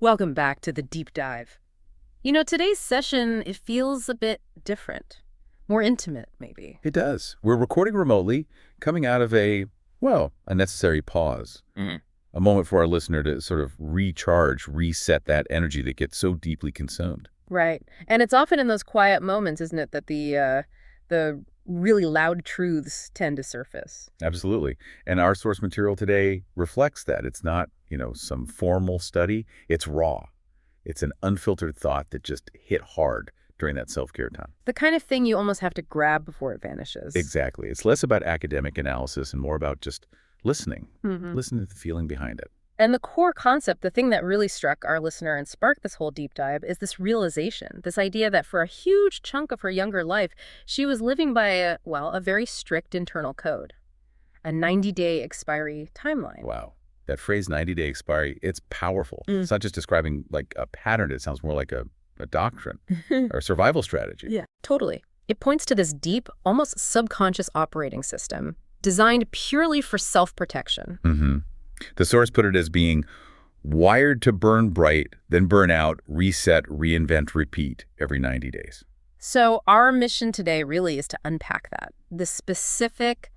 Welcome back to the deep dive. Today's session, it feels a bit different. More intimate, maybe. It does. We're recording remotely, coming out of a necessary pause. A moment for our listener to sort of recharge, reset that energy that gets so deeply consumed. Right. And it's often in those quiet moments, isn't it, that the really loud truths tend to surface. Absolutely. And our source material today reflects that. It's not, some formal study. It's raw. It's an unfiltered thought that just hit hard during that self-care time. The kind of thing you almost have to grab before it vanishes. Exactly. It's less about academic analysis and more about just listening. Listening to the feeling behind it. And the core concept, the thing that really struck our listener and sparked this whole deep dive, is this realization, this idea that for a huge chunk of her younger life, she was living by a very strict internal code, a 90-day expiry timeline. Wow. That phrase 90-day expiry, it's powerful. It's not just describing like a pattern. It sounds more like a doctrine or a survival strategy. Yeah, totally. It points to this deep, almost subconscious operating system designed purely for self-protection. The source put it as being wired to burn bright, then burn out, reset, reinvent, repeat every 90 days. So our mission today really is to unpack that, the specific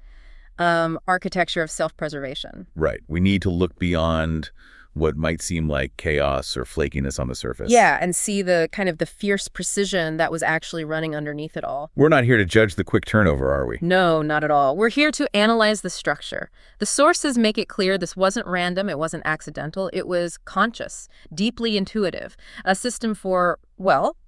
architecture of self-preservation. Right. We need to look beyond what might seem like chaos or flakiness on the surface. Yeah, and see the kind of the fierce precision that was actually running underneath it all. We're not here to judge the quick turnover, are we? No, not at all. We're here to analyze the structure. The sources make it clear this wasn't random, it wasn't accidental, it was conscious, deeply intuitive, a system for,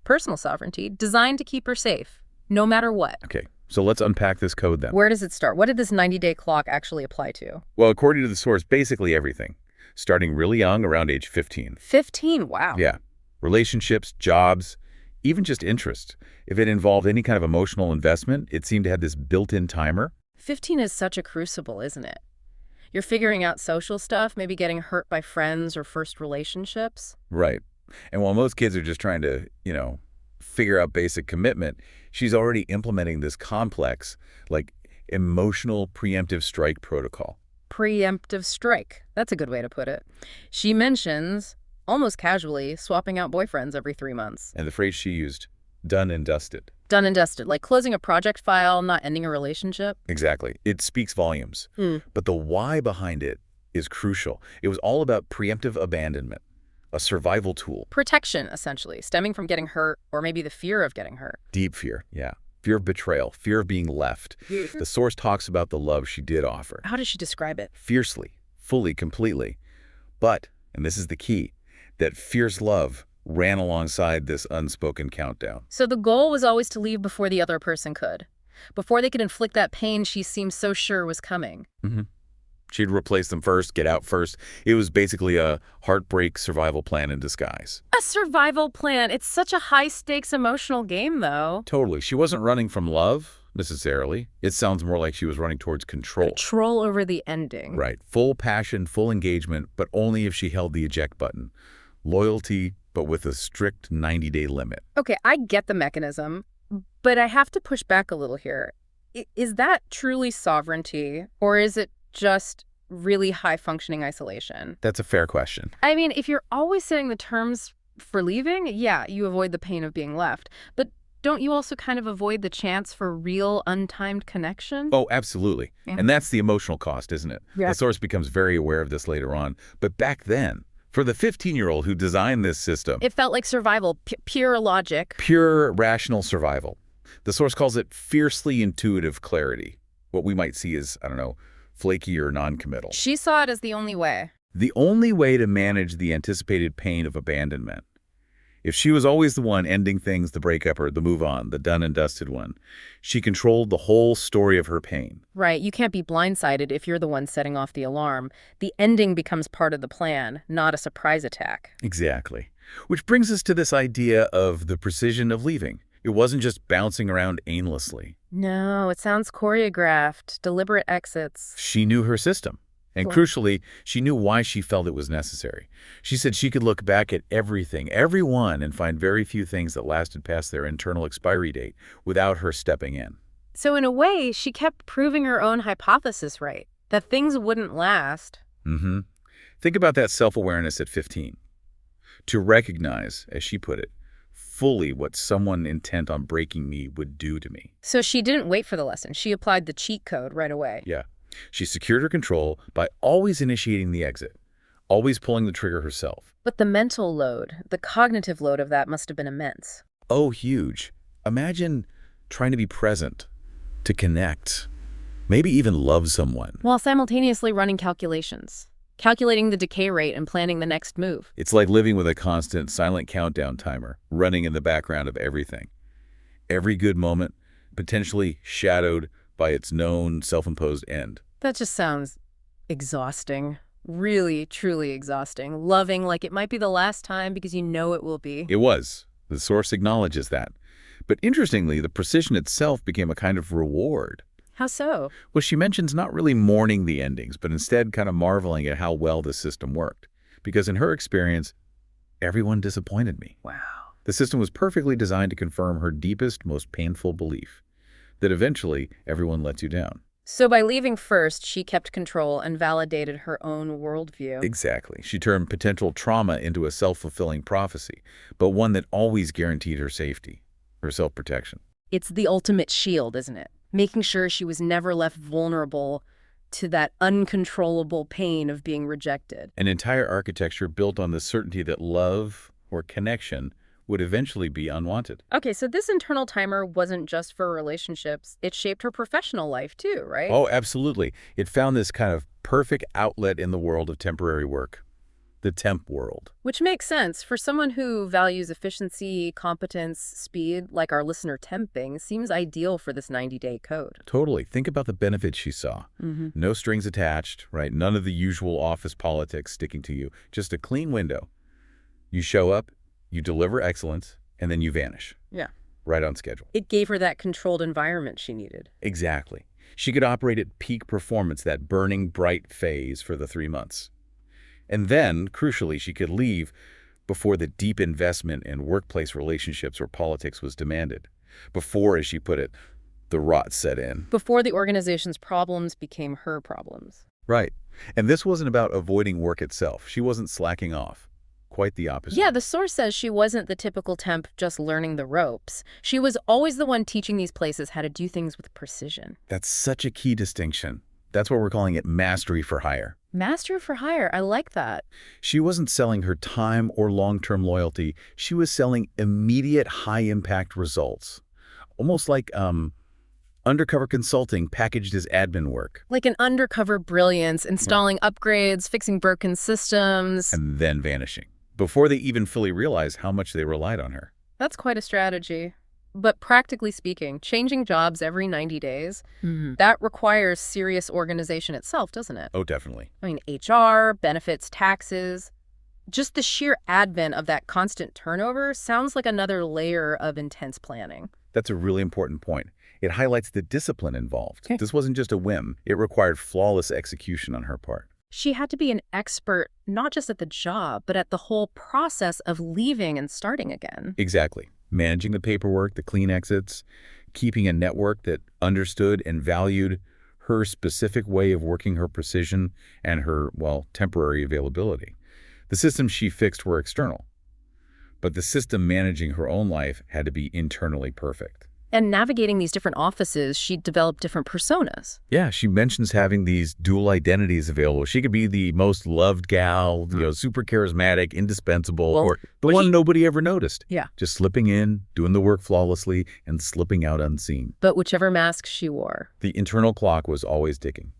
personal sovereignty, designed to keep her safe, no matter what. Okay, so let's unpack this code then. Where does it start? What did this 90-day clock actually apply to? Well, according to the source, basically everything. Starting really young, around age 15. 15? Wow. Yeah. Relationships, jobs, even just interest. If it involved any kind of emotional investment, it seemed to have this built-in timer. 15 is such a crucible, isn't it? You're figuring out social stuff, maybe getting hurt by friends or first relationships. Right. And while most kids are just trying to, figure out basic commitment, she's already implementing this complex, emotional preemptive strike protocol. Preemptive strike. That's a good way to put it. She mentions, almost casually, swapping out boyfriends every 3 months. And the phrase she used, done and dusted. Done and dusted, like closing a project file, not ending a relationship. Exactly. It speaks volumes. But the why behind it is crucial. It was all about preemptive abandonment, a survival tool. Protection, essentially, stemming from getting hurt or maybe the fear of getting hurt. Deep fear, yeah. Fear of betrayal, fear of being left. The source talks about the love she did offer. How does she describe it? Fiercely, fully, completely. But, and this is the key, that fierce love ran alongside this unspoken countdown. So the goal was always to leave before the other person could. Before they could inflict that pain she seemed so sure was coming. She'd replace them first, get out first. It was basically a heartbreak survival plan in disguise. A survival plan. It's such a high-stakes emotional game, though. Totally. She wasn't running from love, necessarily. It sounds more like she was running towards control. Control over the ending. Right. Full passion, full engagement, but only if she held the eject button. Loyalty, but with a strict 90-day limit. Okay, I get the mechanism, but I have to push back a little here. Is that truly sovereignty, or is it just really high-functioning isolation? That's a fair question. I mean, if you're always setting the terms for leaving, yeah, you avoid the pain of being left. But don't you also kind of avoid the chance for real, untimed connection? Oh, absolutely. Yeah. And that's the emotional cost, isn't it? Yeah. The source becomes very aware of this later on. But back then, for the 15-year-old who designed this system, It felt like survival, pure logic. pure rational survival. The source calls it fiercely intuitive clarity. What we might see as, flaky or non-committal. She saw it as the only way. The only way to manage the anticipated pain of abandonment. If she was always the one ending things, the breakup or the move on, the done and dusted one, she controlled the whole story of her pain. Right, you can't be blindsided if you're the one setting off the alarm. The ending becomes part of the plan, not a surprise attack. Exactly. Which brings us to this idea of the precision of leaving. It wasn't just bouncing around aimlessly. No, it sounds choreographed, deliberate exits. She knew her system. And crucially, she knew why she felt it was necessary. She said she could look back at everything, everyone, and find very few things that lasted past their internal expiry date without her stepping in. So in a way, she kept proving her own hypothesis right, that things wouldn't last. Think about that self-awareness at 15. to recognize, as she put it, fully what someone intent on breaking me would do to me. So she didn't wait for the lesson. She applied the cheat code right away. Yeah. She secured her control by always initiating the exit, always pulling the trigger herself. But the mental load, the cognitive load of that must have been immense. Oh, huge. Imagine trying to be present, to connect, maybe even love someone. While simultaneously running calculations, calculating the decay rate and planning the next move. It's like living with a constant silent countdown timer running in the background of everything. Every good moment potentially shadowed by its known self-imposed end. That just sounds exhausting. Really, truly exhausting. Loving like it might be the last time because you know it will be. It was. The source acknowledges that. But interestingly, the precision itself became a kind of reward. How so? Well, she mentions not really mourning the endings, but instead kind of marveling at how well the system worked. Because in her experience, everyone disappointed me. Wow. The system was perfectly designed to confirm her deepest, most painful belief, that eventually everyone lets you down. So by leaving first, she kept control and validated her own worldview. Exactly. She turned potential trauma into a self-fulfilling prophecy, but one that always guaranteed her safety, her self-protection. It's the ultimate shield, isn't it? Making sure she was never left vulnerable to that uncontrollable pain of being rejected. An entire architecture built on the certainty that love or connection would eventually be unwanted. Okay, so this internal timer wasn't just for relationships. It shaped her professional life too, right? Oh, absolutely. It found this kind of perfect outlet in the world of temporary work, the temp world. Which makes sense. For someone who values efficiency, competence, speed, like our listener temping, seems ideal for this 90-day code. Totally. Think about the benefits she saw. No strings attached, right? None of the usual office politics sticking to you. Just a clean window. You show up, you deliver excellence, and then you vanish. Yeah. Right on schedule. It gave her that controlled environment she needed. Exactly. She could operate at peak performance, that burning bright phase for the 3 months. And then, crucially, she could leave before the deep investment in workplace relationships or politics was demanded. Before, as she put it, the rot set in. Before the organization's problems became her problems. Right. And this wasn't about avoiding work itself. She wasn't slacking off. Quite the opposite. Yeah, the source says she wasn't the typical temp just learning the ropes. She was always the one teaching these places how to do things with precision. That's such a key distinction. That's why we're calling it mastery for hire. Mastery for hire, I like that. She wasn't selling her time or long-term loyalty. She was selling immediate high-impact results. Almost like undercover consulting packaged as admin work. Like an undercover brilliance, installing upgrades, fixing broken systems. And then vanishing, before they even fully realized how much they relied on her. That's quite a strategy. But practically speaking, changing jobs every 90 days, that requires serious organization itself, doesn't it? Oh, definitely. I mean, HR, benefits, taxes. Just the sheer advent of that constant turnover sounds like another layer of intense planning. That's a really important point. It highlights the discipline involved. Okay. This wasn't just a whim. It required flawless execution on her part. She had to be an expert, not just at the job, but at the whole process of leaving and starting again. Exactly. Managing the paperwork, the clean exits, keeping a network that understood and valued her specific way of working, her precision, and her, well, temporary availability. The systems she fixed were external, but the system managing her own life had to be internally perfect. And navigating these different offices, she developed different personas. Yeah, she mentions having these dual identities available. She could be the most loved gal, super charismatic, indispensable, or the one nobody ever noticed. Yeah. Just slipping in, doing the work flawlessly, and slipping out unseen. But whichever mask she wore. The internal clock was always ticking,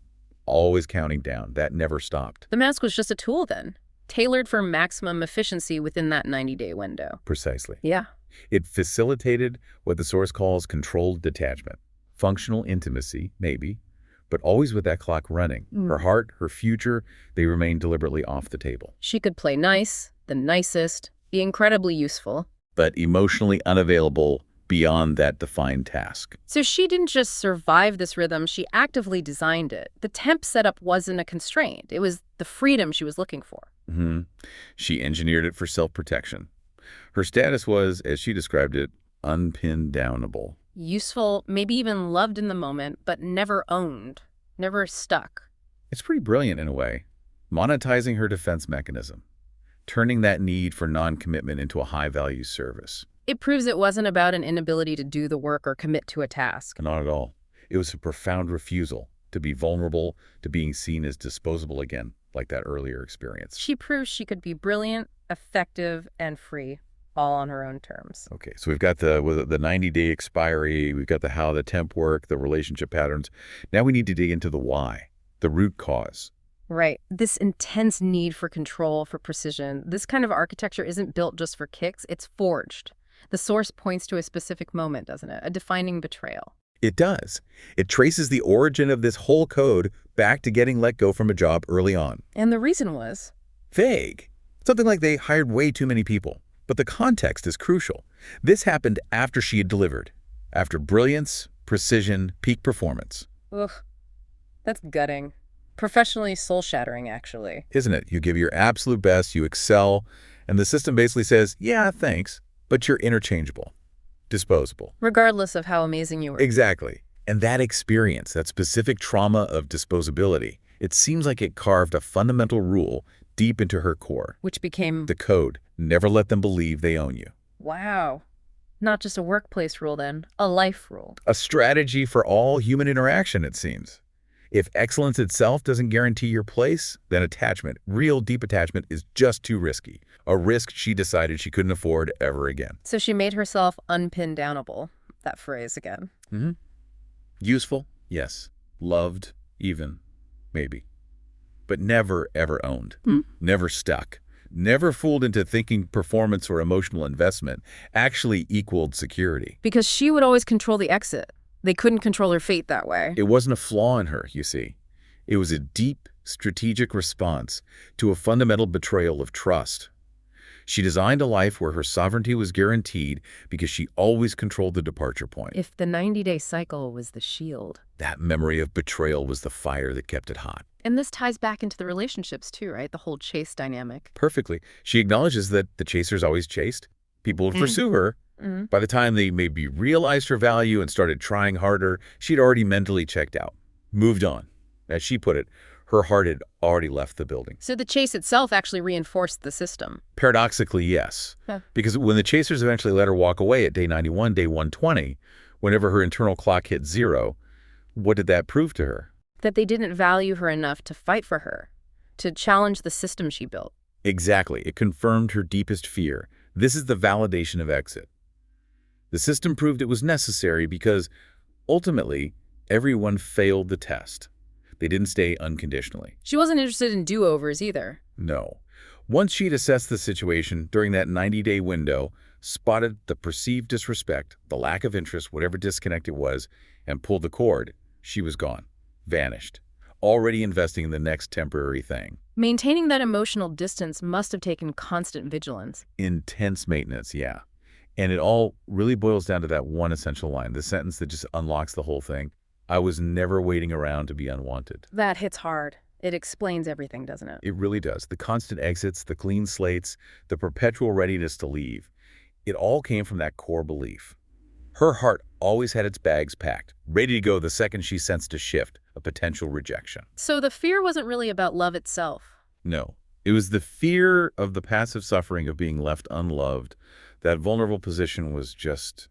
always counting down. That never stopped. The mask was just a tool then, tailored for maximum efficiency within that 90-day window. Precisely. Yeah. It facilitated what the source calls controlled detachment. Functional intimacy, maybe, but always with that clock running. Her heart, her future, they remained deliberately off the table. She could play nice, the nicest, be incredibly useful. But emotionally unavailable beyond that defined task. So she didn't just survive this rhythm, she actively designed it. The temp setup wasn't a constraint. It was the freedom she was looking for. She engineered it for self-protection. Her status was, as she described it, unpin-downable. Useful, maybe even loved in the moment, but never owned, never stuck. It's pretty brilliant in a way, monetizing her defense mechanism, turning that need for non-commitment into a high-value service. It proves it wasn't about an inability to do the work or commit to a task. Not at all. It was a profound refusal to be vulnerable, to being seen as disposable again, like that earlier experience. She proves she could be brilliant, effective, and free, all on her own terms. Okay, so we've got the 90-day expiry, we've got the how the temp work, the relationship patterns. Now we need to dig into the why, the root cause. Right. This intense need for control, for precision. This kind of architecture isn't built just for kicks, it's forged. The source points to a specific moment, doesn't it? A defining betrayal. It does. It traces the origin of this whole code back to getting let go from a job early on. And the reason was? Vague. Something like they hired way too many people. But the context is crucial. This happened after she had delivered. After brilliance, precision, peak performance. Ugh. That's gutting. Professionally soul-shattering, actually. Isn't it? You give your absolute best, you excel, and the system basically says, yeah, thanks, but you're interchangeable. Disposable. Regardless of how amazing you were. Exactly. And that experience, that specific trauma of disposability, it seems like it carved a fundamental rule deep into her core. Which became? The code. Never let them believe they own you. Wow. Not just a workplace rule then, a life rule. A strategy for all human interaction, it seems. If excellence itself doesn't guarantee your place, then attachment, real deep attachment, is just too risky. A risk she decided she couldn't afford ever again. So she made herself unpin-downable. That phrase again. Mm-hmm. Useful? Yes. Loved? Even? Maybe. But never, ever owned. Never stuck. Never fooled into thinking performance or emotional investment actually equaled security. Because she would always control the exit. They couldn't control her fate that way. It wasn't a flaw in her, you see. It was a deep, strategic response to a fundamental betrayal of trust. She designed a life where her sovereignty was guaranteed because she always controlled the departure point. If the 90-day cycle was the shield. That memory of betrayal was the fire that kept it hot. And this ties back into the relationships too, right? The whole chase dynamic. Perfectly. She acknowledges that the chaser's always chased. People would pursue her. By the time they maybe realized her value and started trying harder, she'd already mentally checked out, moved on. As she put it, her heart had already left the building. So the chase itself actually reinforced the system. Paradoxically, yes. Because when the chasers eventually let her walk away at day 91, day 120, whenever her internal clock hit zero, what did that prove to her? That they didn't value her enough to fight for her, to challenge the system she built. Exactly. It confirmed her deepest fear. This is the validation of exit. The system proved it was necessary because, ultimately, everyone failed the test. They didn't stay unconditionally. She wasn't interested in do-overs either. No. Once she'd assessed the situation during that 90-day window, spotted the perceived disrespect, the lack of interest, whatever disconnect it was, and pulled the cord, she was gone, vanished, already investing in the next temporary thing. Maintaining that emotional distance must have taken constant vigilance. Intense maintenance, yeah. And it all really boils down to that one essential line, the sentence that just unlocks the whole thing. I was never waiting around to be unwanted. That hits hard. It explains everything, doesn't it? It really does. The constant exits, the clean slates, the perpetual readiness to leave. It all came from that core belief. Her heart always had its bags packed, ready to go the second she sensed a shift, a potential rejection. So the fear wasn't really about love itself. No. It was the fear of the passive suffering of being left unloved. That vulnerable position was just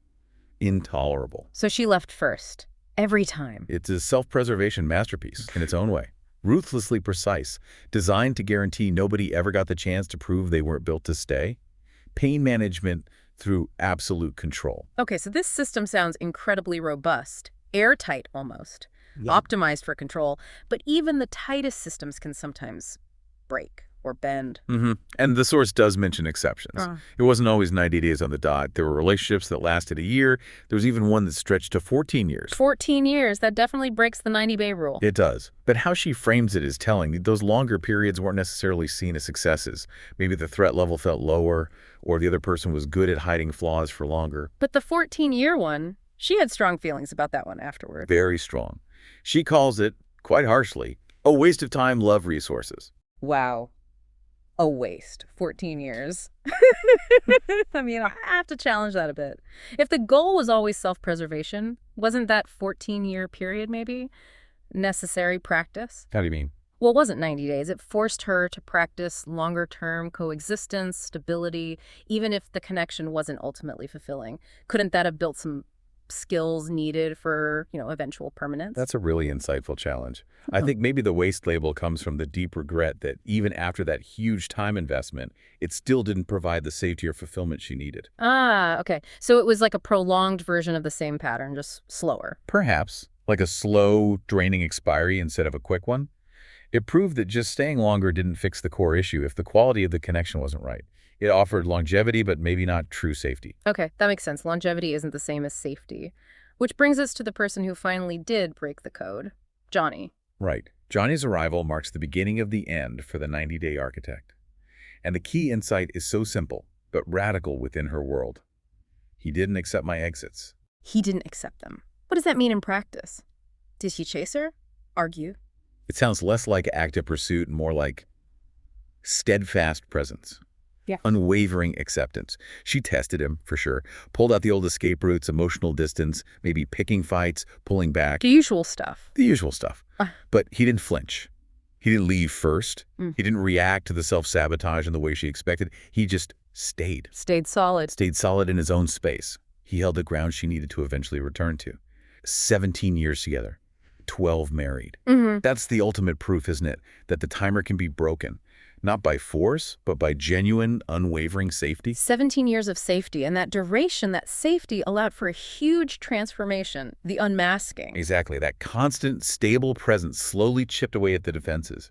intolerable. So she left first, every time. It's a self-preservation masterpiece in its own way. Ruthlessly precise, designed to guarantee nobody ever got the chance to prove they weren't built to stay. Pain management through absolute control. Okay, so this system sounds incredibly robust, airtight almost, optimized for control, but even the tightest systems can sometimes break or bend. And the source does mention exceptions. It wasn't always 90 days on the dot. There were relationships that lasted a year. There was even one that stretched to 14 years. 14 years, that definitely breaks the 90-day rule. It does. But how she frames it is telling. Those longer periods weren't necessarily seen as successes. Maybe the threat level felt lower, or the other person was good at hiding flaws for longer. But the 14-year one, she had strong feelings about that one afterward. Very strong. She calls it, quite harshly, a waste of time, love, resources. Wow. A waste. 14 years. I mean, I have to challenge that a bit. If the goal was always self-preservation, wasn't that 14-year period maybe necessary practice? How do you mean? Well, it wasn't 90 days. It forced her to practice longer-term coexistence, stability, even if the connection wasn't ultimately fulfilling. Couldn't that have built some skills needed for, eventual permanence? That's a really insightful challenge. I Oh. think maybe the waste label comes from the deep regret that even after that huge time investment, it still didn't provide the safety or fulfillment she needed. Ah, okay. So it was like a prolonged version of the same pattern, just slower. Perhaps, like a slow, draining expiry instead of a quick one. It proved that just staying longer didn't fix the core issue if the quality of the connection wasn't right. It offered longevity, but maybe not true safety. Okay, that makes sense. Longevity isn't the same as safety. Which brings us to the person who finally did break the code, Johnny. Right. Johnny's arrival marks the beginning of the end for the 90-day architect. And the key insight is so simple, but radical within her world. He didn't accept my exits. He didn't accept them. What does that mean in practice? Did he chase her? Argue? It sounds less like active pursuit and more like steadfast presence. Yeah. Unwavering acceptance. She tested him, for sure. Pulled out the old escape routes, emotional distance, maybe picking fights, pulling back. The usual stuff. The usual stuff. Ah. But he didn't flinch. He didn't leave first. Mm. He didn't react to the self-sabotage in the way she expected. He just stayed. Stayed solid. Stayed solid in his own space. He held the ground she needed to eventually return to. 17 years together. 12 married. Mm-hmm. That's the ultimate proof, isn't it? That the timer can be broken. Not by force, but by genuine, unwavering safety. 17 years of safety, and that duration, that safety, allowed for a huge transformation, the unmasking. Exactly. That constant, stable presence slowly chipped away at the defenses.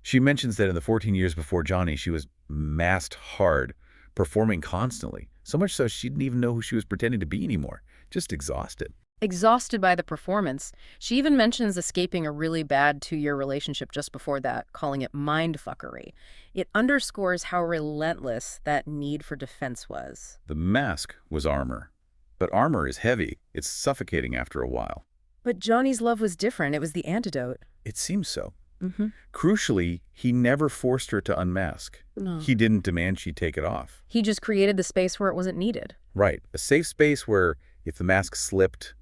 She mentions that in the 14 years before Johnny, she was masked hard, performing constantly. So much so she didn't even know who she was pretending to be anymore. Just exhausted. Exhausted by the performance. She even mentions escaping a really bad 2-year relationship just before that, calling it mindfuckery. It underscores how relentless that need for defense was. The mask was armor. But armor is heavy. It's suffocating after a while. But Johnny's love was different. It was the antidote. It seems so. Mm-hmm. Crucially, he never forced her to unmask. No. He didn't demand she take it off. He just created the space where it wasn't needed. Right. A safe space where if the mask slipped,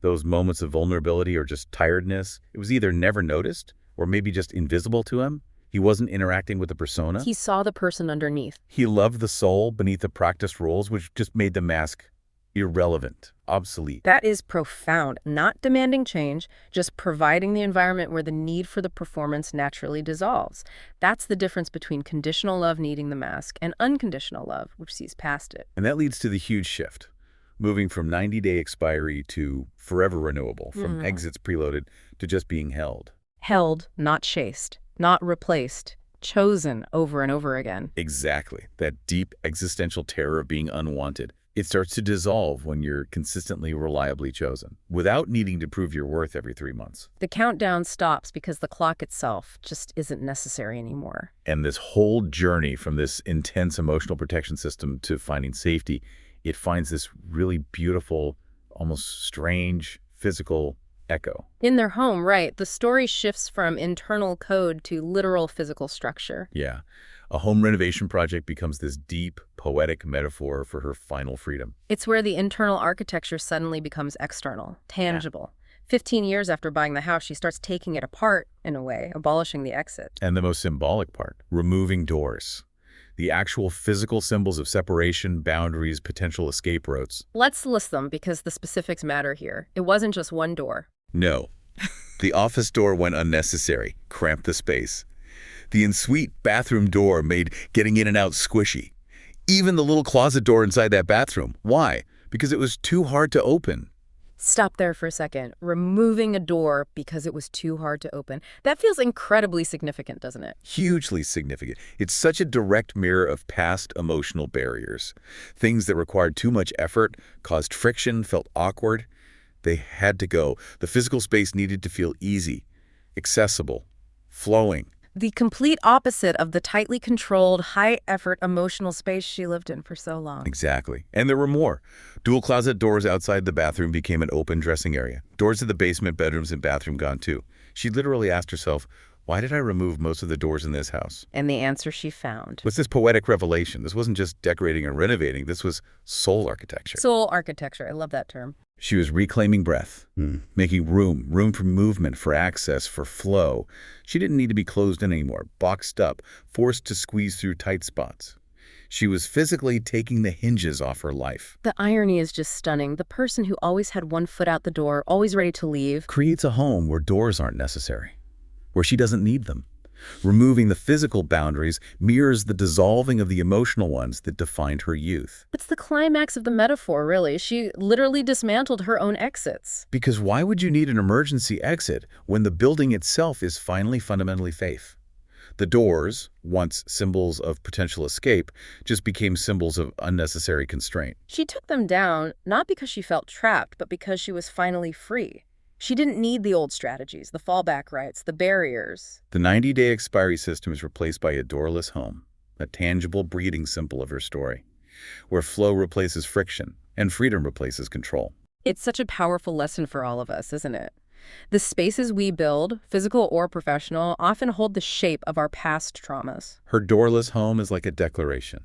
those moments of vulnerability or just tiredness, it was either never noticed or maybe just invisible to him. He wasn't interacting with the persona. He saw the person underneath. He loved the soul beneath the practiced roles, which just made the mask irrelevant, obsolete. That is profound. Not demanding change, just providing the environment where the need for the performance naturally dissolves. That's the difference between conditional love needing the mask and unconditional love, which sees past it. And that leads to the huge shift, moving from 90-day expiry to forever renewable, from exits preloaded to just being held. Held, not chased, not replaced, chosen over and over again. Exactly. That deep existential terror of being unwanted. It starts to dissolve when you're consistently, reliably chosen, without needing to prove your worth every 3 months. The countdown stops because the clock itself just isn't necessary anymore. And this whole journey from this intense emotional protection system to finding safety, it finds this really beautiful, almost strange, physical echo. In their home, right, the story shifts from internal code to literal physical structure. Yeah. A home renovation project becomes this deep, poetic metaphor for her final freedom. It's where the internal architecture suddenly becomes external, tangible. 15 years after buying the house, she starts taking it apart, in a way, abolishing the exit. And the most symbolic part, removing doors. The actual physical symbols of separation, boundaries, potential escape routes. Let's list them because the specifics matter here. It wasn't just one door. No. The office door went unnecessary, cramped the space. The en-suite bathroom door made getting in and out squishy. Even the little closet door inside that bathroom. Why? Because it was too hard to open. Stop there for a second. Removing a door because it was too hard to open. That feels incredibly significant, doesn't it? Hugely significant. It's such a direct mirror of past emotional barriers. Things that required too much effort, caused friction, felt awkward. They had to go. The physical space needed to feel easy, accessible, flowing. The complete opposite of the tightly controlled, high-effort emotional space she lived in for so long. Exactly. And there were more. Dual closet doors outside the bathroom became an open dressing area. Doors to the basement, bedrooms, and bathroom gone too. She literally asked herself, why did I remove most of the doors in this house? And the answer she found. Was this poetic revelation? This wasn't just decorating or renovating. This was soul architecture. Soul architecture. I love that term. She was reclaiming breath, making room for movement, for access, for flow. She didn't need to be closed in anymore, boxed up, forced to squeeze through tight spots. She was physically taking the hinges off her life. The irony is just stunning. The person who always had one foot out the door, always ready to leave, Creates a home where doors aren't necessary, where she doesn't need them. Removing the physical boundaries mirrors the dissolving of the emotional ones that defined her youth. It's the climax of the metaphor, really. She literally dismantled her own exits. Because why would you need an emergency exit when the building itself is finally fundamentally safe? The doors, once symbols of potential escape, just became symbols of unnecessary constraint. She took them down, not because she felt trapped, but because she was finally free. She didn't need the old strategies, the fallback rights, the barriers. The 90-day expiry system is replaced by a doorless home, a tangible breathing symbol of her story, where flow replaces friction and freedom replaces control. It's such a powerful lesson for all of us, isn't it? The spaces we build, physical or professional, often hold the shape of our past traumas. Her doorless home is like a declaration.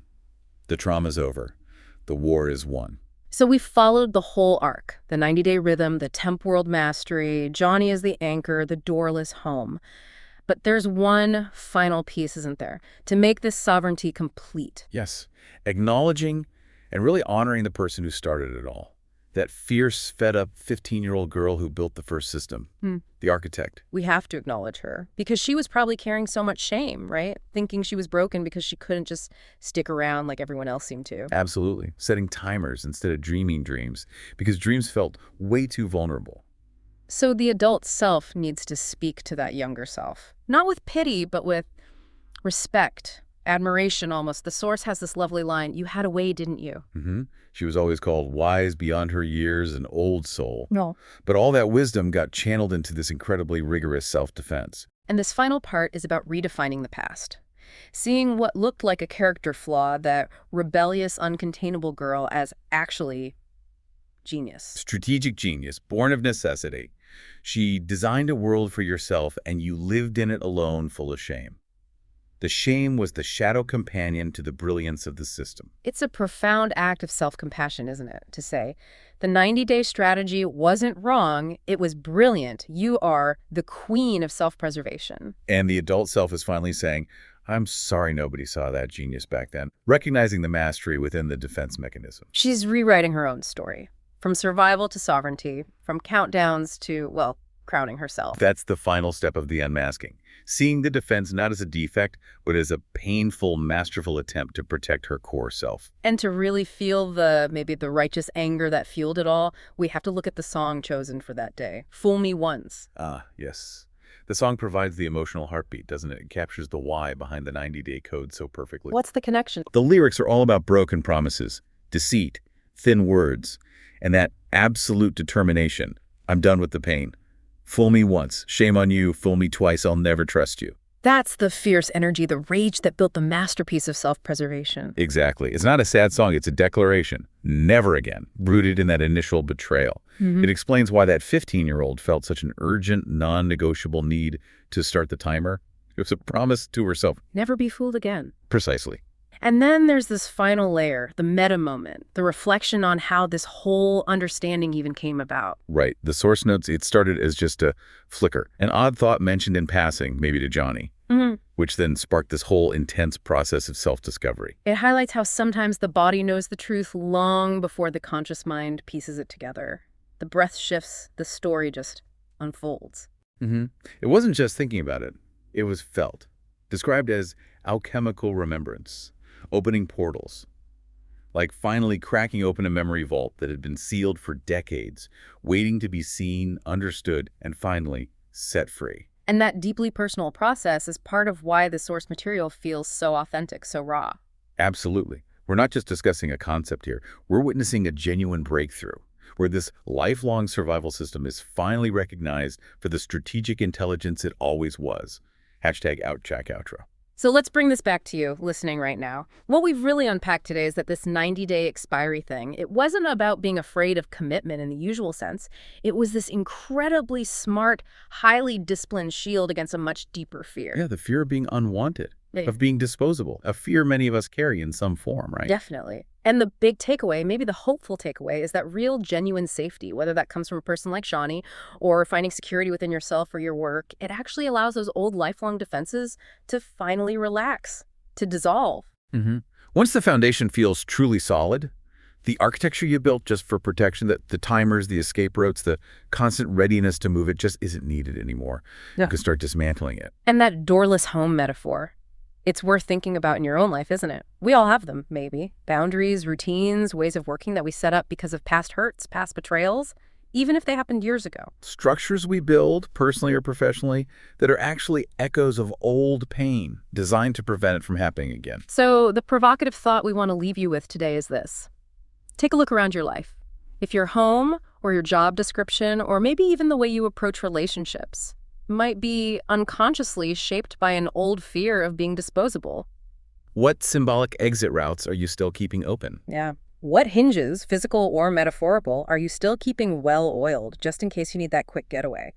The trauma's over. The war is won. So we followed the whole arc, the 90-day rhythm, the temp world mastery, Johnny as the anchor, the doorless home. But there's one final piece, isn't there, to make this sovereignty complete. Yes, acknowledging and really honoring the person who started it all. That fierce, fed-up 15-year-old girl who built the first system, the architect. We have to acknowledge her, because she was probably carrying so much shame, right? Thinking she was broken because she couldn't just stick around like everyone else seemed to. Absolutely. Setting timers instead of dreaming dreams, because dreams felt way too vulnerable. So the adult self needs to speak to that younger self. Not with pity, but with respect, admiration almost. The source has this lovely line, "You had a way, didn't you?" She was always called wise beyond her years, an old soul. No. But all that wisdom got channeled into this incredibly rigorous self-defense. And this final part is about redefining the past. Seeing what looked like a character flaw, that rebellious, uncontainable girl, as actually genius. Strategic genius, born of necessity. She designed a world for yourself, and you lived in it alone, full of shame. The shame was the shadow companion to the brilliance of the system. It's a profound act of self-compassion, isn't it, to say, the 90-day strategy wasn't wrong, it was brilliant. You are the queen of self-preservation. And the adult self is finally saying, I'm sorry nobody saw that genius back then, recognizing the mastery within the defense mechanism. She's rewriting her own story, from survival to sovereignty, from countdowns to, well, crowning herself. That's the final step of the unmasking. Seeing the defense not as a defect, but as a painful, masterful attempt to protect her core self. And to really feel maybe the righteous anger that fueled it all, we have to look at the song chosen for that day, Fool Me Once. Ah, yes. The song provides the emotional heartbeat, doesn't it? It captures the why behind the 90-day code so perfectly. What's the connection? The lyrics are all about broken promises, deceit, thin words, and that absolute determination. I'm done with the pain. Fool me once, shame on you. Fool me twice, I'll never trust you. That's the fierce energy, the rage that built the masterpiece of self-preservation. Exactly. It's not a sad song, it's a declaration. Never again, rooted in that initial betrayal. It explains why that 15-year-old felt such an urgent, non-negotiable need to start the timer. It was a promise to herself. Never be fooled again. Precisely. And then there's this final layer, the meta moment, the reflection on how this whole understanding even came about. Right. The source notes, it started as just a flicker, an odd thought mentioned in passing, maybe to Johnny, which then sparked this whole intense process of self-discovery. It highlights how sometimes the body knows the truth long before the conscious mind pieces it together. The breath shifts, the story just unfolds. It wasn't just thinking about it. It was felt, described as alchemical remembrance. Opening portals, like finally cracking open a memory vault that had been sealed for decades, waiting to be seen, understood, and finally set free. And that deeply personal process is part of why the source material feels so authentic, so raw. Absolutely. We're not just discussing a concept here. We're witnessing a genuine breakthrough, where this lifelong survival system is finally recognized for the strategic intelligence it always was. #OutChack_Outro. So let's bring this back to you, listening right now. What we've really unpacked today is that this 90-day expiry thing, it wasn't about being afraid of commitment in the usual sense. It was this incredibly smart, highly disciplined shield against a much deeper fear. Yeah, the fear of being unwanted, of being disposable, a fear many of us carry in some form, right? Definitely. And the big takeaway, maybe the hopeful takeaway, is that real, genuine safety, whether that comes from a person like Shawnee or finding security within yourself or your work, it actually allows those old lifelong defenses to finally relax, to dissolve. Hmm. Once the foundation feels truly solid, the architecture you built just for protection, the timers, the escape routes, the constant readiness to move it just isn't needed anymore. Yeah. You can start dismantling it. And that doorless home metaphor, it's worth thinking about in your own life, isn't it? We all have them, maybe. Boundaries, routines, ways of working that we set up because of past hurts, past betrayals, even if they happened years ago. Structures we build, personally or professionally, that are actually echoes of old pain, designed to prevent it from happening again. So the provocative thought we want to leave you with today is this. Take a look around your life. If your home or your job description, or maybe even the way you approach relationships, might be unconsciously shaped by an old fear of being disposable. What symbolic exit routes are you still keeping open? Yeah. What hinges, physical or metaphorical, are you still keeping well-oiled, just in case you need that quick getaway?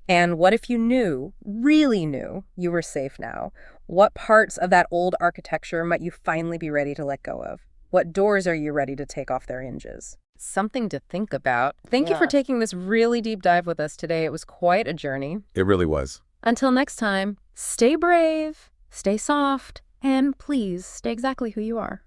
And what if you knew, really knew, you were safe now? What parts of that old architecture might you finally be ready to let go of? What doors are you ready to take off their hinges? Something to think about. Thank you for taking this really deep dive with us today. It was quite a journey. It really was. Until next time, stay brave, stay soft, and please stay exactly who you are.